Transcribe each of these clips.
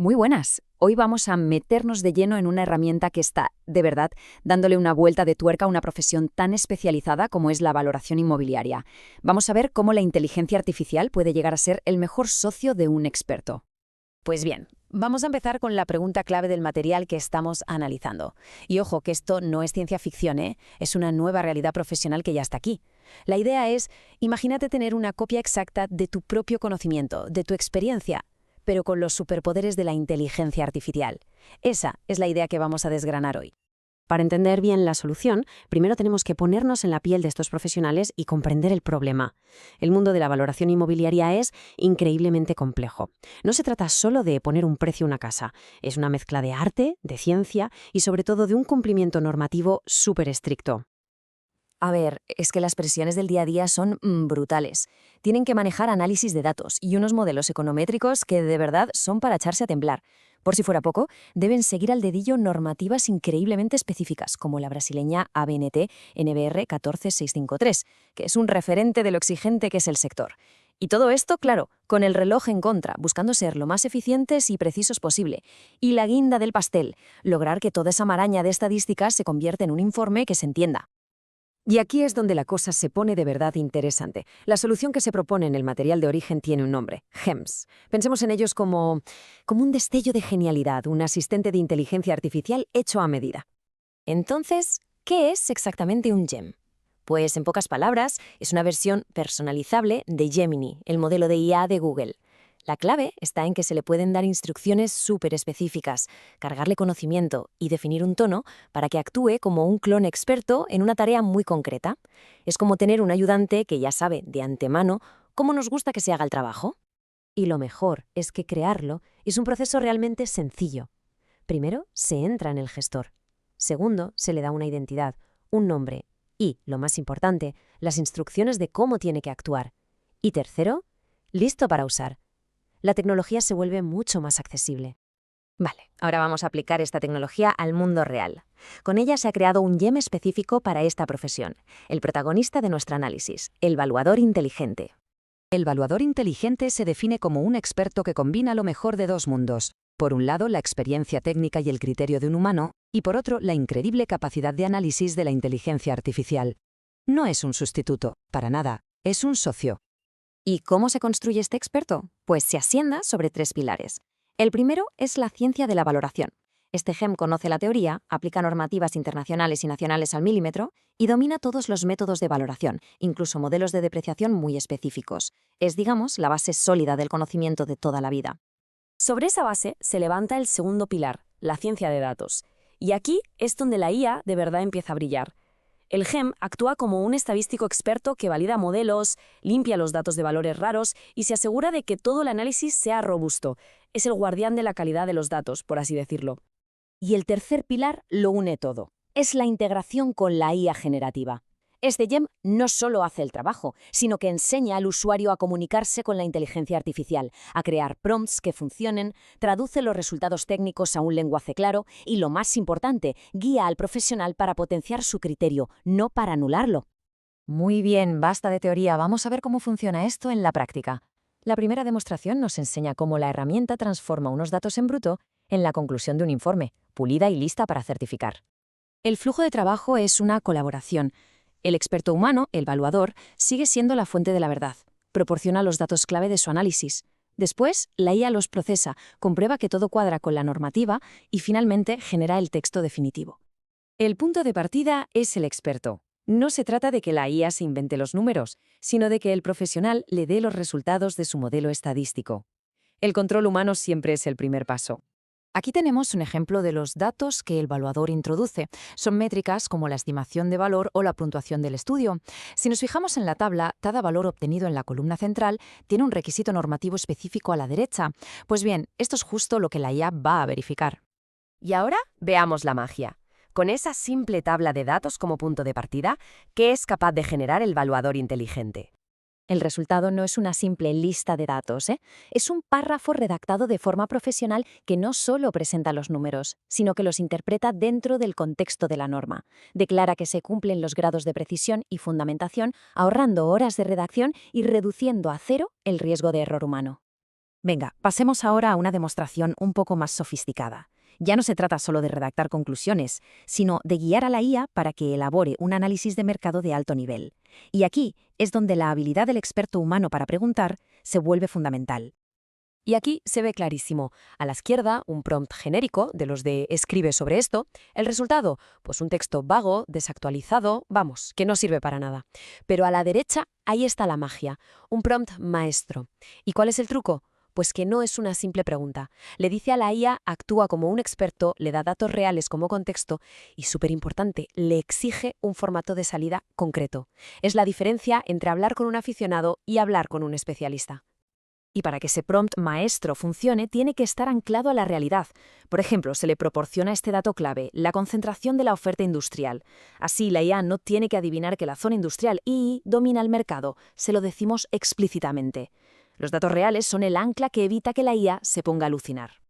Muy buenas. Hoy vamos a meternos de lleno en una herramienta que está, de verdad, dándole una vuelta de tuerca a una profesión tan especializada como es la valoración inmobiliaria. Vamos a ver cómo la inteligencia artificial puede llegar a ser el mejor socio de un experto. Pues bien, vamos a empezar con la pregunta clave del material que estamos analizando. Y ojo, que esto no es ciencia ficción, ¿eh? Es una nueva realidad profesional que ya está aquí. La idea es, imagínate tener una copia exacta de tu propio conocimiento, de tu experiencia, pero con los superpoderes de la inteligencia artificial. Esa es la idea que vamos a desgranar hoy. Para entender bien la solución, primero tenemos que ponernos en la piel de estos profesionales y comprender el problema. El mundo de la valoración inmobiliaria es increíblemente complejo. No se trata solo de poner un precio a una casa, es una mezcla de arte, de ciencia y sobre todo de un cumplimiento normativo súper estricto. A ver, es que las presiones del día a día son brutales. Tienen que manejar análisis de datos y unos modelos econométricos que de verdad son para echarse a temblar. Por si fuera poco, deben seguir al dedillo normativas increíblemente específicas, como la brasileña ABNT NBR 14653, que es un referente de lo exigente que es el sector. Y todo esto, claro, con el reloj en contra, buscando ser lo más eficientes y precisos posible. Y la guinda del pastel, lograr que toda esa maraña de estadísticas se convierta en un informe que se entienda. Y aquí es donde la cosa se pone de verdad interesante. La solución que se propone en el material de origen tiene un nombre, GEMS. Pensemos en ellos como un destello de genialidad, un asistente de inteligencia artificial hecho a medida. Entonces, ¿qué es exactamente un GEM? Pues, en pocas palabras, es una versión personalizable de Gemini, el modelo de IA de Google. La clave está en que se le pueden dar instrucciones súper específicas, cargarle conocimiento y definir un tono para que actúe como un clon experto en una tarea muy concreta. Es como tener un ayudante que ya sabe de antemano cómo nos gusta que se haga el trabajo. Y lo mejor es que crearlo es un proceso realmente sencillo. Primero, se entra en el gestor. Segundo, se le da una identidad, un nombre y, lo más importante, las instrucciones de cómo tiene que actuar. Y tercero, listo para usar. La tecnología se vuelve mucho más accesible. Vale, ahora vamos a aplicar esta tecnología al mundo real. Con ella se ha creado un GEM específico para esta profesión, el protagonista de nuestro análisis, el valuador inteligente. El valuador inteligente se define como un experto que combina lo mejor de dos mundos. Por un lado, la experiencia técnica y el criterio de un humano, y por otro, la increíble capacidad de análisis de la inteligencia artificial. No es un sustituto, para nada, es un socio. ¿Y cómo se construye este experto? Pues se asienta sobre tres pilares. El primero es la ciencia de la valoración. Este GEM conoce la teoría, aplica normativas internacionales y nacionales al milímetro y domina todos los métodos de valoración, incluso modelos de depreciación muy específicos. Es, digamos, la base sólida del conocimiento de toda la vida. Sobre esa base se levanta el segundo pilar, la ciencia de datos. Y aquí es donde la IA de verdad empieza a brillar. El GEM actúa como un estadístico experto que valida modelos, limpia los datos de valores raros y se asegura de que todo el análisis sea robusto. Es el guardián de la calidad de los datos, por así decirlo. Y el tercer pilar lo une todo. Es la integración con la IA generativa. Este GEM no solo hace el trabajo, sino que enseña al usuario a comunicarse con la inteligencia artificial, a crear prompts que funcionen, traduce los resultados técnicos a un lenguaje claro y, lo más importante, guía al profesional para potenciar su criterio, no para anularlo. Muy bien, basta de teoría, vamos a ver cómo funciona esto en la práctica. La primera demostración nos enseña cómo la herramienta transforma unos datos en bruto en la conclusión de un informe, pulida y lista para certificar. El flujo de trabajo es una colaboración. El experto humano, el valuador, sigue siendo la fuente de la verdad. Proporciona los datos clave de su análisis. Después, la IA los procesa, comprueba que todo cuadra con la normativa y finalmente genera el texto definitivo. El punto de partida es el experto. No se trata de que la IA se invente los números, sino de que el profesional le dé los resultados de su modelo estadístico. El control humano siempre es el primer paso. Aquí tenemos un ejemplo de los datos que el evaluador introduce. Son métricas como la estimación de valor o la puntuación del estudio. Si nos fijamos en la tabla, cada valor obtenido en la columna central tiene un requisito normativo específico a la derecha. Pues bien, esto es justo lo que la IA va a verificar. Y ahora veamos la magia. Con esa simple tabla de datos como punto de partida, ¿qué es capaz de generar el valuador inteligente? El resultado no es una simple lista de datos, ¿eh? Es un párrafo redactado de forma profesional que no solo presenta los números, sino que los interpreta dentro del contexto de la norma. Declara que se cumplen los grados de precisión y fundamentación, ahorrando horas de redacción y reduciendo a cero el riesgo de error humano. Venga, pasemos ahora a una demostración un poco más sofisticada. Ya no se trata solo de redactar conclusiones, sino de guiar a la IA para que elabore un análisis de mercado de alto nivel. Y aquí es donde la habilidad del experto humano para preguntar se vuelve fundamental. Y aquí se ve clarísimo. A la izquierda, un prompt genérico, de los de escribe sobre esto. El resultado, pues un texto vago, desactualizado, vamos, que no sirve para nada. Pero a la derecha, ahí está la magia, un prompt maestro. ¿Y cuál es el truco? Pues que no es una simple pregunta. Le dice a la IA, actúa como un experto, le da datos reales como contexto y, súper importante, le exige un formato de salida concreto. Es la diferencia entre hablar con un aficionado y hablar con un especialista. Y para que ese prompt maestro funcione, tiene que estar anclado a la realidad. Por ejemplo, se le proporciona este dato clave, la concentración de la oferta industrial. Así, la IA no tiene que adivinar que la zona industrial I domina el mercado, se lo decimos explícitamente. Los datos reales son el ancla que evita que la IA se ponga a alucinar.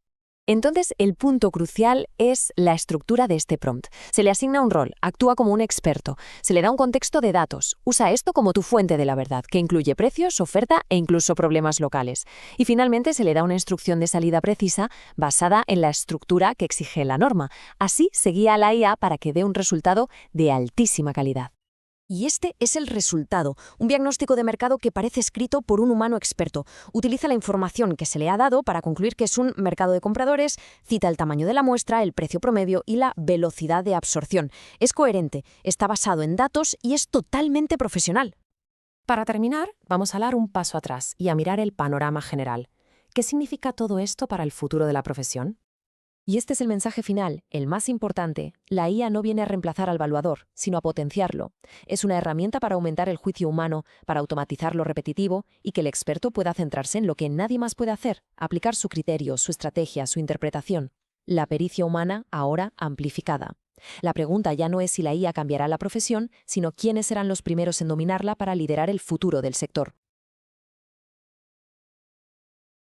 Entonces, el punto crucial es la estructura de este prompt. Se le asigna un rol, actúa como un experto, se le da un contexto de datos, usa esto como tu fuente de la verdad, que incluye precios, oferta e incluso problemas locales. Y finalmente se le da una instrucción de salida precisa basada en la estructura que exige la norma. Así se guía a la IA para que dé un resultado de altísima calidad. Y este es el resultado, un diagnóstico de mercado que parece escrito por un humano experto. Utiliza la información que se le ha dado para concluir que es un mercado de compradores, cita el tamaño de la muestra, el precio promedio y la velocidad de absorción. Es coherente, está basado en datos y es totalmente profesional. Para terminar, vamos a dar un paso atrás y a mirar el panorama general. ¿Qué significa todo esto para el futuro de la profesión? Y este es el mensaje final, el más importante. La IA no viene a reemplazar al evaluador, sino a potenciarlo. Es una herramienta para aumentar el juicio humano, para automatizar lo repetitivo y que el experto pueda centrarse en lo que nadie más puede hacer, aplicar su criterio, su estrategia, su interpretación. La pericia humana ahora amplificada. La pregunta ya no es si la IA cambiará la profesión, sino quiénes serán los primeros en dominarla para liderar el futuro del sector.